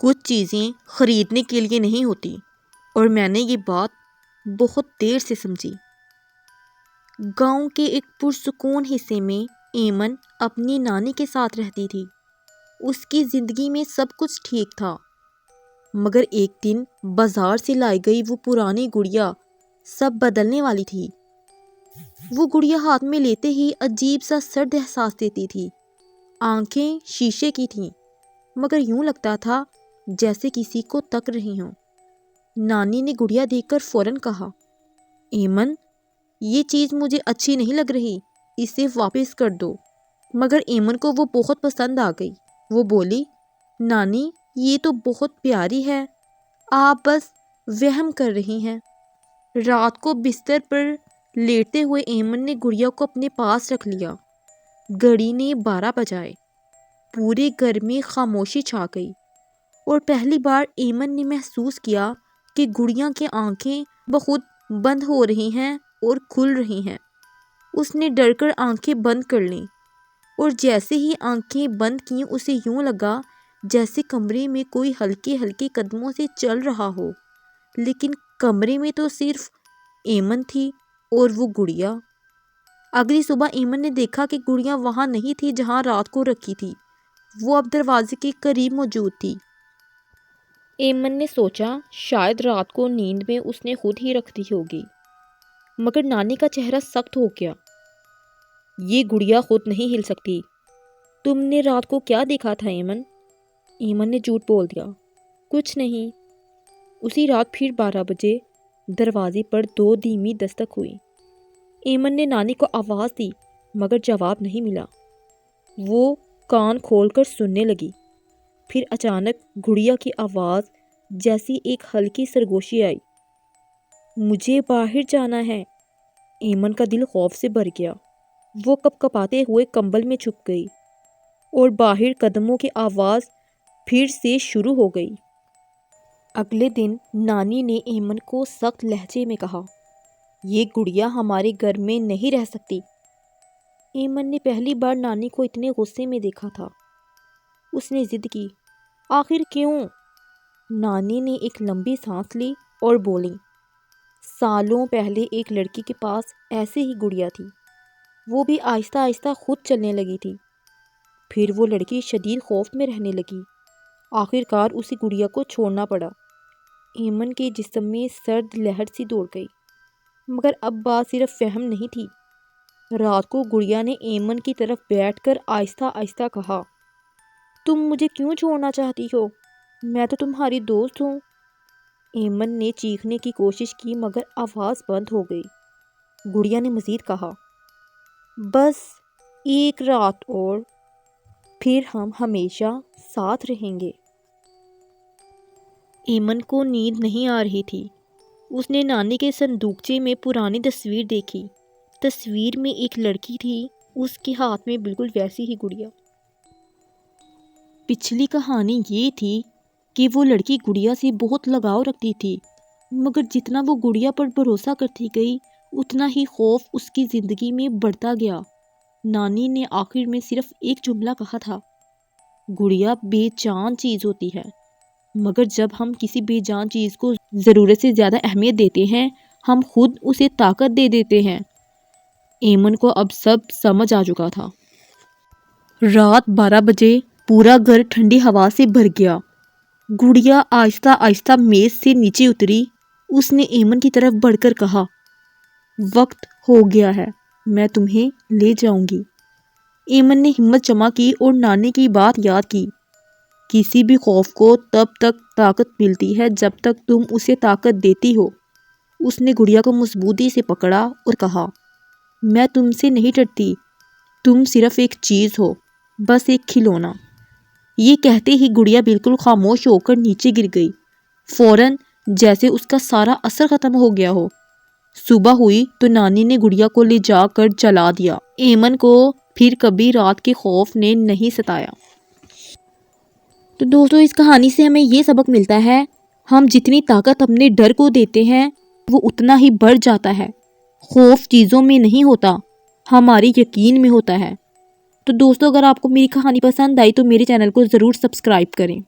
کچھ چیزیں خریدنے کے لیے نہیں ہوتی، اور میں نے یہ بات بہت دیر سے سمجھی۔ گاؤں کے ایک پرسکون حصے میں ایمن اپنی نانی کے ساتھ رہتی تھی۔ اس کی زندگی میں سب کچھ ٹھیک تھا، مگر ایک دن بازار سے لائی گئی وہ پرانی گڑیا سب بدلنے والی تھی۔ وہ گڑیا ہاتھ میں لیتے ہی عجیب سا سرد احساس دیتی تھی۔ آنکھیں شیشے کی تھیں، مگر یوں لگتا تھا جیسے کسی کو تک رہی ہوں۔ نانی نے گڑیا دیکھ کر فوراً کہا، ایمن، یہ چیز مجھے اچھی نہیں لگ رہی، اسے واپس کر دو۔ مگر ایمن کو وہ بہت پسند آ گئی۔ وہ بولی، نانی، یہ تو بہت پیاری ہے، آپ بس وہم کر رہی ہیں۔ رات کو بستر پر لیٹتے ہوئے ایمن نے گڑیا کو اپنے پاس رکھ لیا۔ گھڑی نے 12 بجائے۔ پورے گھر میں خاموشی چھا گئی، اور پہلی بار ایمن نے محسوس کیا کہ گڑیا کی آنکھیں بخود بند ہو رہی ہیں اور کھل رہی ہیں۔ اس نے ڈر کر آنکھیں بند کر لیں، اور جیسے ہی آنکھیں بند کیں اسے یوں لگا جیسے کمرے میں کوئی ہلکے ہلکے قدموں سے چل رہا ہو، لیکن کمرے میں تو صرف ایمن تھی اور وہ گڑیا۔ اگلی صبح ایمن نے دیکھا کہ گڑیا وہاں نہیں تھی جہاں رات کو رکھی تھی، وہ اب دروازے کے قریب موجود تھی۔ ایمن نے سوچا شاید رات کو نیند میں اس نے خود ہی رکھ دی ہوگی، مگر نانی کا چہرہ سخت ہو گیا۔ یہ گڑیا خود نہیں ہل سکتی۔ تم نے رات کو کیا دیکھا تھا ایمن؟ ایمن نے جھوٹ بول دیا، کچھ نہیں۔ اسی رات پھر 12 بجے دروازے پر 2 دھیمی دستک ہوئی۔ ایمن نے نانی کو آواز دی، مگر جواب نہیں ملا۔ وہ کان کھول کر سننے لگی۔ پھر اچانک گڑیا کی آواز جیسی ایک ہلکی سرگوشی آئی، مجھے باہر جانا ہے۔ ایمن کا دل خوف سے بھر گیا۔ وہ کپ کپاتے ہوئے کمبل میں چھپ گئی، اور باہر قدموں کی آواز پھر سے شروع ہو گئی۔ اگلے دن نانی نے ایمن کو سخت لہجے میں کہا، یہ گڑیا ہمارے گھر میں نہیں رہ سکتی۔ ایمن نے پہلی بار نانی کو اتنے غصے میں دیکھا تھا۔ اس نے ضد کی، آخر کیوں؟ نانی نے ایک لمبی سانس لی اور بولی، سالوں پہلے ایک لڑکی کے پاس ایسے ہی گڑیا تھی، وہ بھی آہستہ آہستہ خود چلنے لگی تھی۔ پھر وہ لڑکی شدید خوف میں رہنے لگی۔ آخر کار اسی گڑیا کو چھوڑنا پڑا۔ ایمن کے جسم میں سرد لہر سی دوڑ گئی، مگر اب بات صرف فہم نہیں تھی۔ رات کو گڑیا نے ایمن کی طرف بیٹھ کر آہستہ آہستہ کہا، تم مجھے کیوں چھوڑنا چاہتی ہو؟ میں تو تمہاری دوست ہوں۔ ایمن نے چیخنے کی کوشش کی مگر آواز بند ہو گئی۔ گڑیا نے مزید کہا، بس ایک رات اور، پھر ہم ہمیشہ ساتھ رہیں گے۔ ایمن کو نیند نہیں آ رہی تھی۔ اس نے نانی کے صندوقچے میں پرانی تصویر دیکھی۔ تصویر میں ایک لڑکی تھی، اس کے ہاتھ میں بالکل ویسی ہی گڑیا۔ پچھلی کہانی یہ تھی کہ وہ لڑکی گڑیا سے بہت لگاؤ رکھتی تھی، مگر جتنا وہ گڑیا پر بھروسہ کرتی گئی اتنا ہی خوف اس کی زندگی میں بڑھتا گیا۔ نانی نے آخر میں صرف ایک جملہ کہا تھا، گڑیا بے جان چیز ہوتی ہے، مگر جب ہم کسی بے جان چیز کو ضرورت سے زیادہ اہمیت دیتے ہیں ہم خود اسے طاقت دے دیتے ہیں۔ ایمن کو اب سب سمجھ آ چکا تھا۔ رات 12 بجے پورا گھر ٹھنڈی ہوا سے بھر گیا۔ گڑیا آہستہ آہستہ میز سے نیچے اتری۔ اس نے ایمن کی طرف بڑھ کر کہا، وقت ہو گیا ہے، میں تمہیں لے جاؤں گی۔ ایمن نے ہمت جمع کی اور نانی کی بات یاد کی، کسی بھی خوف کو تب تک طاقت ملتی ہے جب تک تم اسے طاقت دیتی ہو۔ اس نے گڑیا کو مضبوطی سے پکڑا اور کہا، میں تم سے نہیں ڈرتی، تم صرف ایک چیز ہو، بس ایک کھلونا۔ یہ کہتے ہی گڑیا بالکل خاموش ہو کر نیچے گر گئی، فوراً جیسے اس کا سارا اثر ختم ہو گیا ہو۔ صبح ہوئی تو نانی نے گڑیا کو لے جا کر جلا دیا۔ ایمن کو پھر کبھی رات کے خوف نے نہیں ستایا۔ تو دوستو اس کہانی سے ہمیں یہ سبق ملتا ہے، ہم جتنی طاقت اپنے ڈر کو دیتے ہیں وہ اتنا ہی بڑھ جاتا ہے۔ خوف چیزوں میں نہیں ہوتا، ہماری یقین میں ہوتا ہے۔ تو دوستو اگر آپ کو میری کہانی پسند آئی تو میرے چینل کو ضرور سبسکرائب کریں۔